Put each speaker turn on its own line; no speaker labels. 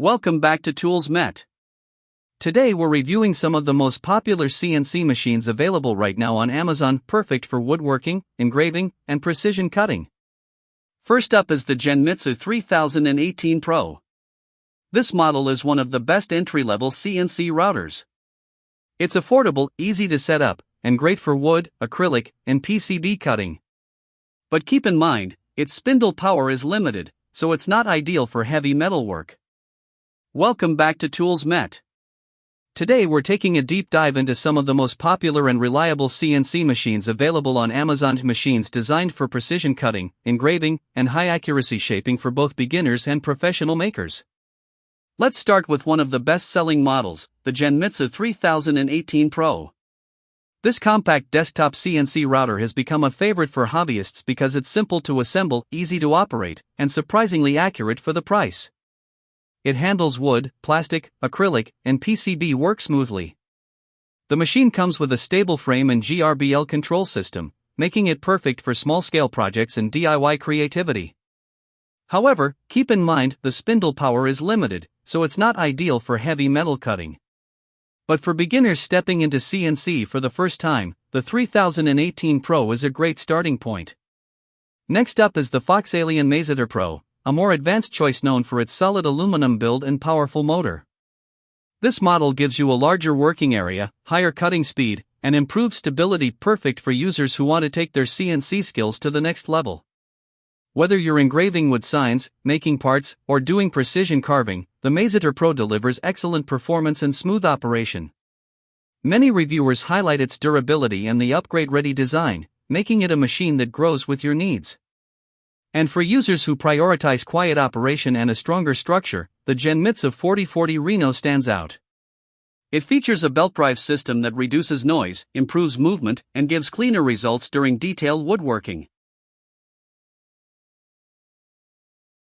Welcome back to Tools Met. Today we're reviewing some of the most popular CNC machines available right now on Amazon, perfect for woodworking, engraving, and precision cutting. First up is the Genmitsu 3018 Pro. This model is one of the best entry-level CNC routers. It's affordable, easy to set up, and great for wood, acrylic, and PCB cutting. But keep in mind, its spindle power is limited, so it's not ideal for heavy metal work. Welcome back to Tools Met. Today we're taking a deep dive into some of the most popular and reliable CNC machines available on Amazon. Machines designed for precision cutting, engraving, and high-accuracy shaping for both beginners and professional makers. Let's start with one of the best-selling models, the Genmitsu 3018 Pro. This compact desktop CNC router has become a favorite for hobbyists because it's simple to assemble, easy to operate, and surprisingly accurate for the price. It handles wood, plastic, acrylic, and PCB work smoothly. The machine comes with a stable frame and GRBL control system, making it perfect for small-scale projects and DIY creativity. However, keep in mind the spindle power is limited, so it's not ideal for heavy metal cutting. But for beginners stepping into CNC for the first time, the 3018 Pro is a great starting point. Next up is the Fox Alien Mazeter Pro, a more advanced choice known for its solid aluminum build and powerful motor. This model gives you a larger working area, higher cutting speed, and improved stability, perfect for users who want to take their CNC skills to the next level. Whether you're engraving wood signs, making parts, or doing precision carving, the Mazeter Pro delivers excellent performance and smooth operation. Many reviewers highlight its durability and the upgrade-ready design, making it a machine that grows with your needs. And for users who prioritize quiet operation and a stronger structure, the Genmitsu 4040 Reno stands out. It features a belt drive system that reduces noise, improves movement, and gives cleaner results during detailed woodworking.